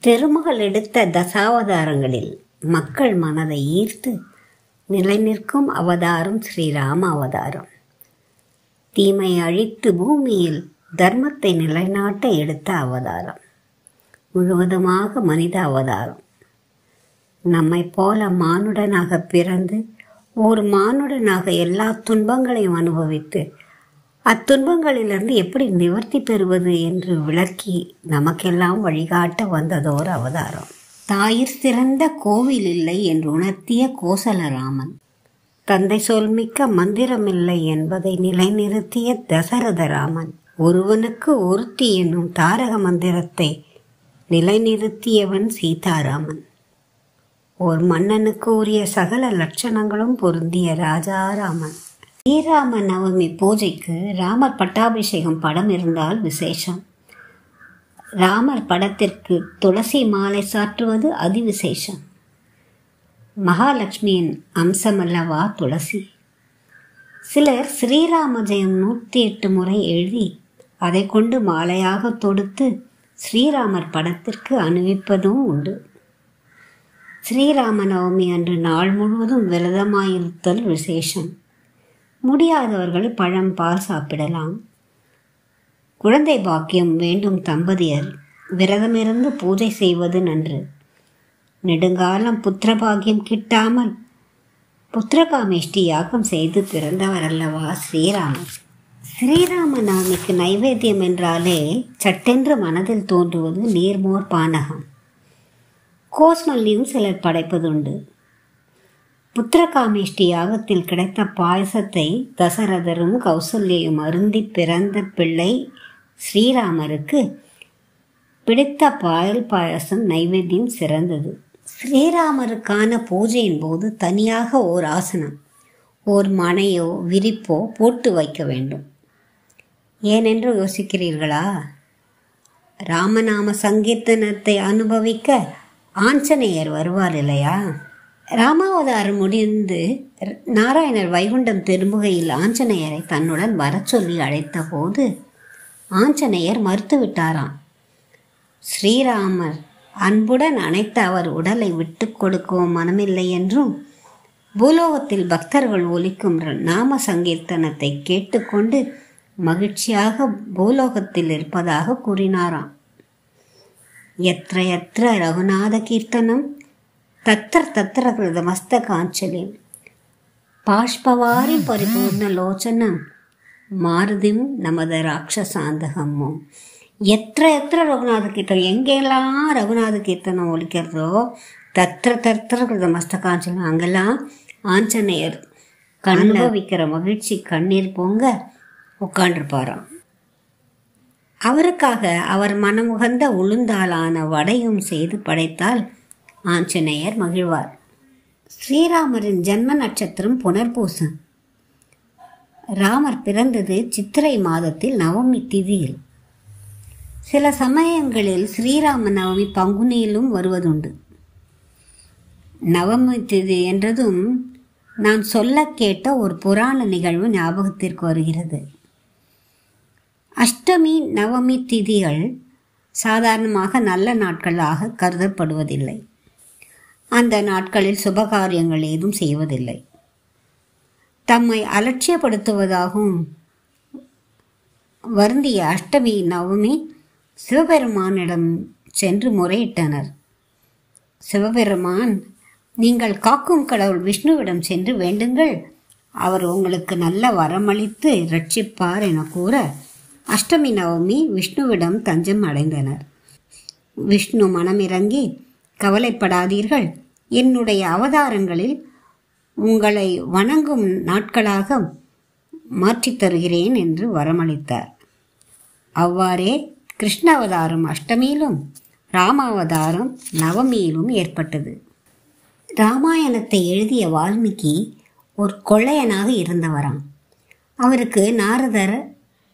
திருமகள் எடுத்த தசாவதாரங்களில் மக்கள் மனதை ஈர்த்து நிலை நிற்கும் அவதாரம் ஸ்ரீராம அவதாரம். தீமை அழித்து பூமியில் தர்மத்தை நிலைநாட்ட எடுத்த அவதாரம். முழுவதுமாக மனித அவதாரம். நம்மை போல மானுடனாக பிறந்து ஒரு மானுடனாக எல்லா துன்பங்களையும் அனுபவித்து அத்துன்பங்களிலிருந்து எப்படி நிவர்த்தி பெறுவது என்று விளக்கி நமக்கெல்லாம் வழிகாட்ட வந்ததோர் அவதாரம். தாயிற் சிறந்த கோவில் இல்லை என்று உணர்த்திய கோசலராமன், தந்தை சொல்மிக்க மந்திரமில்லை என்பதை நிலைநிறுத்திய தசரதராமன், ஒருவனுக்கு ஒருத்தி என்னும் தாரக மந்திரத்தை நிலைநிறுத்தியவன் சீதாராமன், ஓர் மன்னனுக்கு உரிய சகல லட்சணங்களும் பொருந்திய ராஜாராமன். ஸ்ரீராம நவமி பூஜைக்கு ராமர் பட்டாபிஷேகம் படம் இருந்தால் விசேஷம். ராமர் படத்திற்கு துளசி மாலை சாற்றுவது அதிவிசேஷம். மகாலட்சுமியின் அம்சமல்லவா துளசி. சிலர் ஸ்ரீராம ஜெயம் 108 முறை எழுதி அதை கொண்டு மாலையாக தொடுத்து ஸ்ரீராமர் படத்திற்கு அணிவிப்பதும் உண்டு. ஸ்ரீராம நவமி அன்று நாள் முழுவதும் விரதமாயிருத்தல் விசேஷம். முடியாதவர்கள் பழம் பால் சாப்பிடலாம். குழந்தை பாக்கியம் வேண்டும் தம்பதியர் விரதமிருந்து பூஜை செய்வது நன்று. நெடுங்காலம் புத்திரபாகியம் கிட்டாமல் புத்திரகாமேஷ்டி யாகம் செய்து பிறந்தவர் அல்லவா ஸ்ரீராமர். ஸ்ரீராம நவமிக்கு நைவேத்தியம் என்றாலே சட்டென்று மனதில் தோன்றுவது நீர்மோர் பானகம். கோஸ்மல்லியும் சிலர் படைப்பதுண்டு. புத்திரகாமேஷ்டி யாகத்தில் கிடைத்த பாயசத்தை தசரதரும் கௌசல்யும் அருந்தி பிறந்த பிள்ளை ஸ்ரீராமருக்கு பிடித்த பால் பாயசம் நைவேத்தியம் சிறந்தது. ஸ்ரீராமருக்கான பூஜையின் போது தனியாக ஓர் ஆசனம், ஓர் மனையோ விரிப்போ போட்டு வைக்க வேண்டும். ஏனென்று யோசிக்கிறீர்களா? ராமநாம சங்கீர்த்தனத்தை அனுபவிக்க ஆஞ்சநேயர் வருவார் இல்லையா? ராமாவதாரம் முடிந்து நாராயணர் வைகுண்டம் திரும்புகையில் ஆஞ்சநேயரை தன்னுடன் வர சொல்லி அழைத்த போது ஆஞ்சநேயர் மறுத்துவிட்டாராம். ஸ்ரீராமர் அன்புடன் அணைத்த அவர் உடலை விட்டு கொடுக்கவும் மனமில்லை என்றும் பூலோகத்தில் பக்தர்கள் ஒலிக்கும் நாம சங்கீர்த்தனத்தை கேட்டுக்கொண்டு மகிழ்ச்சியாக பூலோகத்தில் இருப்பதாக கூறினாராம். எத்திர எத்திர ரகுநாத கீர்த்தனம் தத்திர தத்திர கிருதமஸ்த காஞ்சலி பாஷ்பவாரி பரிபூர்ண லோச்சனம் மாருதிம் நமது ராட்சசாந்தகமும். எத்திர எத்திர ரகுநாத கீர்த்தனம், எங்கெல்லாம் ரகுநாத கீர்த்தனம் ஒலிக்கிறதோ தத்திர தத்திர கிருதமஸ்த காஞ்சலம், அங்கெல்லாம் ஆஞ்சநேயர் அனுபவிக்கிற மகிழ்ச்சி கண்ணீர் பொங்க உட்காண்டிருப்பாராம். அவருக்காக அவர் மனமுகந்த உளுந்தாலான வடையும் செய்து படைத்தால் ஆஞ்சநேயர் மகிழ்வார். ஸ்ரீராமரின் ஜென்ம நட்சத்திரம் புனர்பூசம். ராமர் பிறந்தது சித்திரை மாதத்தில் நவமி திதியில். சில சமயங்களில் ஸ்ரீராம நவமி பங்குனியிலும் வருவதுண்டு. நவமி திதி என்றதும் நான் சொல்ல கேட்ட ஒரு புராண நிகழ்வு ஞாபகத்திற்கு வருகிறது. அஷ்டமி நவமி திதிகள் சாதாரணமாக நல்ல நாட்களாக கருதப்படுவதில்லை. அந்த நாட்களில் சுபகாரியங்கள் ஏதும் செய்வதில்லை. தம்மை அலட்சியப்படுத்துவதாகவும் வருந்திய அஷ்டமி நவமி சிவபெருமானிடம் சென்று முறையிட்டனர். சிவபெருமான், நீங்கள் காக்கும் கடவுள் விஷ்ணுவிடம் சென்று வேண்டுங்கள், அவர் உங்களுக்கு நல்ல வரமளித்து ரட்சிப்பார் என கூற அஷ்டமி நவமி விஷ்ணுவிடம் தஞ்சம் அடைந்தனர். விஷ்ணு மனமிறங்கி, கவலைப்படாதீர்கள், என்னுடைய அவதாரங்களில் உங்களை வணங்கும் நாட்களாக மாற்றித் தருகிறேன் என்று வரமளித்தார். அவ்வாறே கிருஷ்ண அவதாரம் அஷ்டமியிலும் ராமாவதாரம் நவமியிலும் ஏற்பட்டது. ராமாயணத்தை எழுதிய வால்மீகி ஒரு கொள்ளையனாக இருந்தவராம். அவருக்கு நாரதர்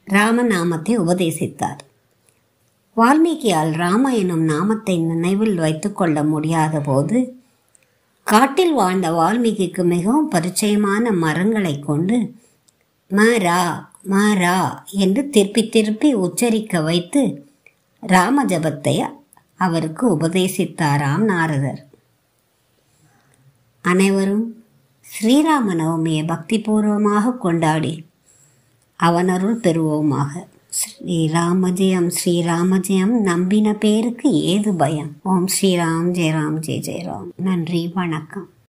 ராமநாமத்தை உபதேசித்தார். வால்மீகியால் ராம எனும் நாமத்தை நினைவில் வைத்துக் கொள்ள முடியாத போது காட்டில் வாழ்ந்த வால்மீகிக்கு மிகவும் பரிச்சயமான மரங்களை கொண்டு மரா மரா என்று திருப்பி திருப்பி உச்சரிக்க வைத்து ராம ஜபத்தை அவருக்கு உபதேசித்தாராம் நாரதர். அனைவரும் ஸ்ரீராம நவமியை பக்திபூர்வமாக கொண்டாடி அவனருள் பெறுவோமாக. ஸ்ரீராம ஜெயம் ஸ்ரீராம ஜெயம், நம்பின பேருக்கு ஏது பயம். ஓம் ஸ்ரீராம் ஜெயராம் ஜெய ஜெயராம். நன்றி, வணக்கம்.